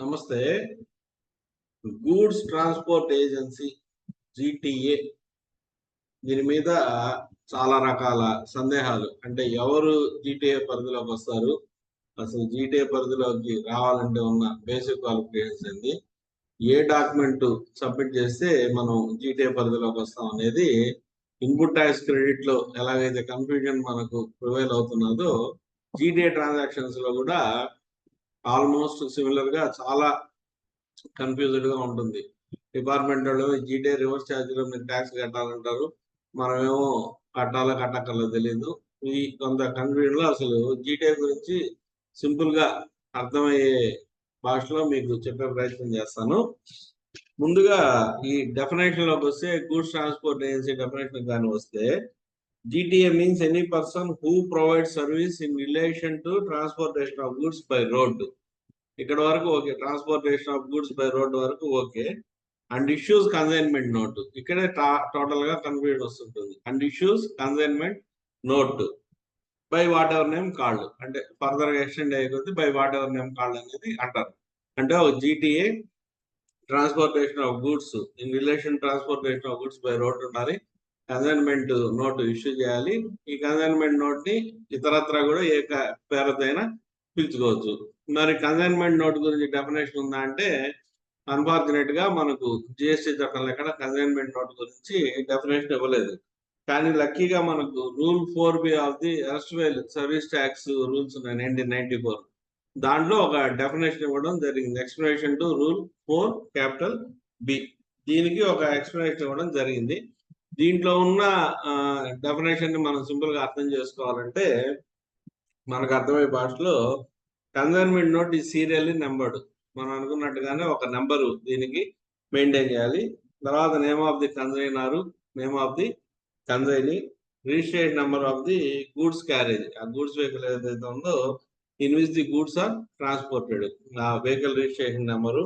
నమస్తే. Goods transport agency GTA దీని మీద చాలా రకాల సందేహాలు. అంటే ఎవరు జీటీఏ పరిధిలోకి వస్తారు, అసలు జీటీఏ పరిధిలోకి రావాలంటే ఉన్న బేసిక్ క్వాలిఫికేషన్స్ ఏంది, ఏ డాక్యుమెంట్ సబ్మిట్ చేస్తే మనం జీటీఏ పరిధిలోకి వస్తాం అనేది ఇన్పుట్ ట్యాక్స్ క్రెడిట్ లో ఎలాగైతే కన్ఫ్యూజన్ మనకు ప్రివైల్ అవుతున్నదో, జీటీఏ ట్రాన్సాక్షన్స్ లో కూడా ఆల్మోస్ట్ సిమిలర్ గా చాలా కన్ఫ్యూజ్డ్ గా ఉంటుంది. డిపార్ట్మెంట్ వాళ్ళు జీటీఏ రివర్స్ ఛార్జీలో మీరు ట్యాక్స్ కట్టాలంటారు, మనమేమో కట్టాలో కట్టక్కర్లో తెలియదు. ఈ కొంత కన్ఫ్యూజన్ లో అసలు జీటీఏ గురించి సింపుల్ గా అర్థమయ్యే భాషలో మీకు చెప్పే ప్రయత్నం చేస్తాను. ముందుగా ఈ డెఫినేషన్ లోకి వస్తే, గూడ్స్ ట్రాన్స్పోర్ట్ ఏజెన్సీ డెఫినేషన్ కానీ వస్తే, GTA means any person who provide service in relation to transportation of goods by road. ఇక్కడ వరకు okay, transportation of goods by road వరకు okay. And issues consignment note, ఇక్కడే total గా confusion వస్తుంటుంది. And issues consignment note by whatever name called, అంటే further extend అయిపోతే by whatever name called అనేది అంటారు. అంటే ఒక GTA transportation of goods in relation transportation of goods by road ఉండాలి, కన్సైన్మెంట్ నోట్ ఇష్యూ చేయాలి. ఈ కన్సైన్మెంట్ నోట్ ని ఇతరత్రా కూడా ఏ పేరుతో అయినా పిలుచుకోవచ్చు. మరి కన్సైన్మెంట్ నోట్ గురించి డెఫినేషన్ ఉందా అంటే, అన్ఫార్చునేట్ గా మనకు జిఎస్టీ చట్టంలో ఎక్కడ కన్సైన్మెంట్ నోట్ గురించి డెఫినేషన్ ఇవ్వలేదు. కానీ లక్కీగా మనకు rule 4B of the erstwhile service tax rules ఉన్నాయి 1994, దాంట్లో ఒక డెఫినేషన్ ఇవ్వడం జరిగింది. ఎక్స్ప్లెనేషన్ టు రూల్ 4B, దీనికి ఒక ఎక్స్ప్లెనేషన్ ఇవ్వడం జరిగింది. దీంట్లో ఉన్న డెఫినేషన్ ని మనం సింపుల్ గా అర్థం చేసుకోవాలంటే, మనకు అర్థమయ్యే భాషలో కన్సైన్మెంట్ నోట్ ఈ సీరియల్లీ నెంబర్డ్. మనం అనుకున్నట్టుగానే ఒక నెంబరు దీనికి మెయింటైన్ చేయాలి. తర్వాత name of the consignor, name of the consignee, registration number of the goods carriage, ఆ గూడ్స్ వెహికల్ ఏదైతే ఉందో in which the goods are transported, ఆ వెహికల్ రిజిస్ట్రేషన్ నెంబరు,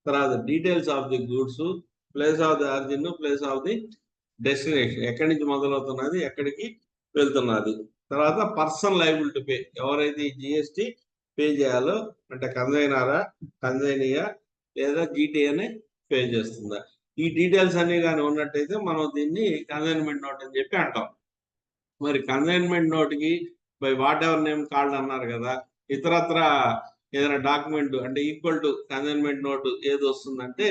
తర్వాత details of the goods, place of the origin, place of the destination, ఎక్కడి నుంచి మొదలవుతున్నది, ఎక్కడికి వెళ్తున్నది. తర్వాత పర్సన్ లైబుల్ టు పే, ఎవరైతే జిఎస్టీ పే చేయాలో, అంటే కన్సైనరా, కన్సైనీయా, లేదా జీటీఏనే పే చేస్తుందా, ఈ డీటెయిల్స్ అన్ని కానీ ఉన్నట్టయితే మనం దీన్ని కన్సైన్మెంట్ నోట్ అని చెప్పి అంటాం. మరి కన్సైన్మెంట్ నోట్ కి by whatever name called అన్నారు కదా, ఇతరత్ర ఏదైనా డాక్యుమెంట్ అంటే ఈక్వల్ టు కన్సైన్మెంట్ నోట్ ఏది వస్తుందంటే,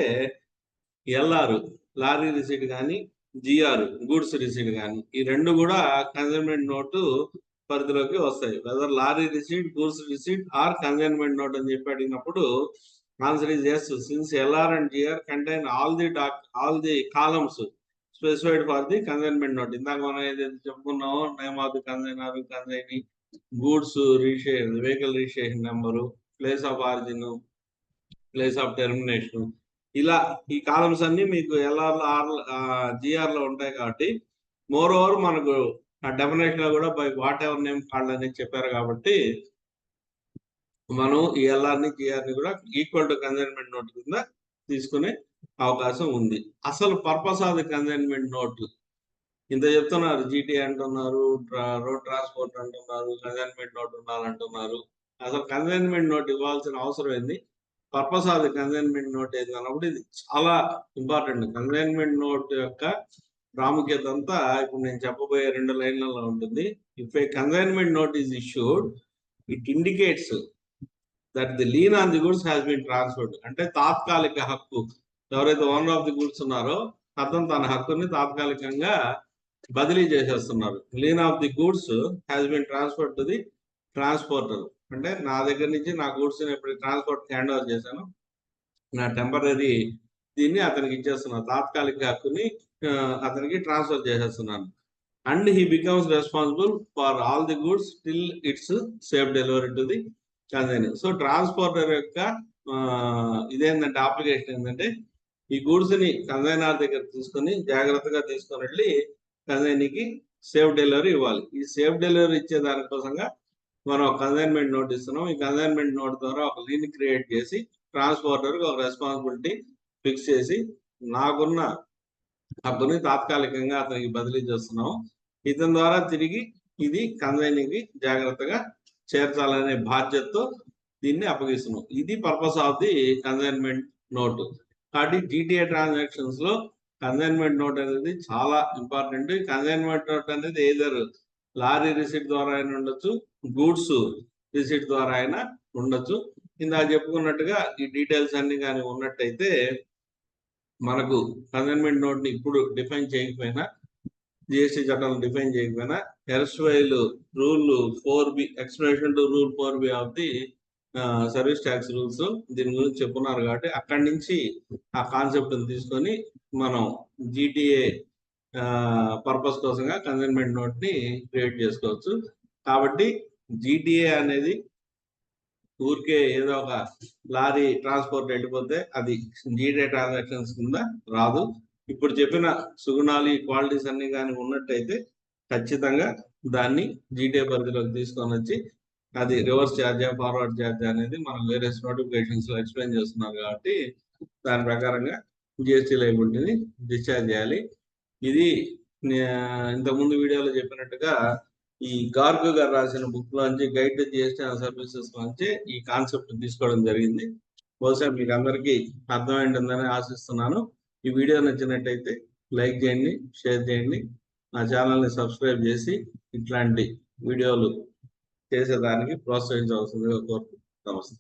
ఎల్ఆర్ లారీ రిసీట్ కానీ, జిఆర్ గూడ్స్ రిసీట్ కానీ, ఈ రెండు కూడా కన్సైన్మెంట్ నోటు పరిధిలోకి వస్తాయి. Whether lorry receipt, goods receipt or consignment note అని చెప్పి అడిగినప్పుడు answer is yes, since LR and GR contain all the columns specified for the consignment note. ఇందాక మనం ఏదైతే చెప్పుకున్నామో, name of the consignor, consignee, goods registration, vehicle registration number, place of origin, place of termination, ఇలా ఈ columns అన్ని మీకు LR GR లో ఉంటాయి. కాబట్టి మోర్ ఓవర్ మనకు ఆ డెఫినేషన్ లో కూడా by whatever name called అనేది చెప్పారు. కాబట్టి మనం ఈ ఎల్ఆర్ ని జిఆర్ ని కూడా ఈక్వల్ టు కన్సైన్మెంట్ నోట్ కింద తీసుకునే అవకాశం ఉంది. అసలు purpose of the consignment note ఇంత చెప్తున్నారు, జీటీ అంటున్నారు, రోడ్ ట్రాన్స్పోర్ట్ అంటున్నారు, కన్సైన్మెంట్ నోట్ ఉండాలంటున్నారు. అసలు కన్సైన్మెంట్ నోట్ ఇవ్వాల్సిన అవసరం ఏంది, purpose of the consignment note ఏది అన్నప్పుడు ఇది చాలా ఇంపార్టెంట్. కన్సైన్మెంట్ నోట్ యొక్క ప్రాముఖ్యత అంతా ఇప్పుడు నేను చెప్పబోయే 2 లైన్లలో ఉంటుంది. If a consignment note is issued, it indicates that the lien on the goods has been transferred. అంటే తాత్కాలిక హక్కు, ఎవరైతే ఓనర్ ఆఫ్ ది గూడ్స్ ఉన్నారో అతను తన హక్కుని తాత్కాలికంగా బదిలీ చేసేస్తున్నారు. Lien of the goods has been transferred to the transporter. అంటే నా దగ్గర నుంచి నా గూడ్స్ ఎప్పుడు ట్రాన్స్పోర్ట్ హ్యాండ్ ఓవర్ చేశాను, నా టెంపరీ దీన్ని అతనికి ఇచ్చేస్తున్నాను, తాత్కాలిక హక్కుని అతనికి ట్రాన్స్ఫర్ చేసేస్తున్నాను. And he becomes responsible for all the goods till it's safe delivery to the consignee. So transporter యొక్క ఇదేంటంటే అప్లికేషన్ ఏంటంటే, ఈ గూడ్స్ ని కన్సైనర్ దగ్గర తీసుకొని జాగ్రత్తగా తీసుకొని వెళ్ళి కన్సైనీకి సేఫ్ డెలివరీ ఇవ్వాలి. ఈ సేఫ్ డెలివరీ ఇచ్చే దానికోసంగా మనం కన్సైన్మెంట్ నోట్ ఇస్తున్నాం. ఈ కన్సైన్మెంట్ నోట్ ద్వారా ఒక లీన్ క్రియేట్ చేసి ట్రాన్స్పోర్టర్ ఒక రెస్పాన్సిబిలిటీ ఫిక్స్ చేసి నాకున్న హక్కుని తాత్కాలికంగా అతనికి బదిలీ చేస్తున్నాం. ఇతని ద్వారా తిరిగి ఇది కన్సైనీకి జాగ్రత్తగా చేర్చాలనే బాధ్యతతో దీన్ని అప్పగిస్తున్నాం. ఇది purpose of the consignment note. కాబట్టి జీటీఏ ట్రాన్సాక్షన్స్ లో కన్సైన్మెంట్ నోట్ అనేది చాలా ఇంపార్టెంట్. కన్సైన్మెంట్ నోట్ అనేది ఏదర్ లారీ రిసిట్ ద్వారా అయినా ఉండొచ్చు, గూడ్స్ రిసిట్ ద్వారా అయినా ఉండొచ్చు. ఇందాక చెప్పుకున్నట్టుగా ఈ డీటెయిల్స్ అన్ని కానీ ఉన్నట్టయితే మనకు కన్సైన్మెంట్ నోట్ ని ఇప్పుడు డిఫైన్ చేయకపోయినా, జిఎస్టీ చట్టాలను డిఫైన్ చేయకపోయినా, erstwhile rule 4B explanation to rule 4B of the service tax rules దీని గురించి చెప్పున్నారు. కాబట్టి అక్కడి నుంచి ఆ కాన్సెప్ట్ తీసుకొని మనం జీటీఏ పర్పస్ కోసంగా కన్సైన్మెంట్ నోట్ ని క్రియేట్ చేసుకోవచ్చు. కాబట్టి జీటీఏ అనేది ఊరికే ఏదో ఒక లారీ ట్రాన్స్పోర్ట్ వెళ్ళిపోతే అది జీటీఏ ట్రాన్సాక్షన్స్ కింద రాదు. ఇప్పుడు చెప్పిన సుగుణాలు, క్వాలిటీస్ అన్ని కానీ ఉన్నట్టయితే ఖచ్చితంగా దాన్ని జీటీఏ పరిధిలోకి తీసుకొని వచ్చి అది రివర్స్ ఛార్జ్, ఫార్వర్డ్ ఛార్జ్ అనేది మనం వేరే నోటిఫికేషన్స్ లో ఎక్స్ప్లెయిన్ చేస్తున్నారు. కాబట్టి దాని ప్రకారంగా జిఎస్టీ లయబిలిటీని డిశ్చార్జ్ చేయాలి. ఇది ఇంతకుముందు వీడియోలో చెప్పినట్టుగా ఈ గార్గ్ గారు రాసిన బుక్ లోంచి గైడ్ టు జిఎస్టీ సర్వీసెస్ లోంచి ఈ కాన్సెప్ట్ తీసుకోవడం జరిగింది. బహుశా మీకు అందరికీ అర్థమైంటుందని ఆశిస్తున్నాను. ఈ వీడియో నచ్చినట్టయితే లైక్ చేయండి, షేర్ చేయండి, నా ఛానల్ని సబ్స్క్రైబ్ చేసి ఇట్లాంటి వీడియోలు చేసేదానికి ప్రోత్సహించవలసిందిగా కోరుతున్నాను. నమస్తే.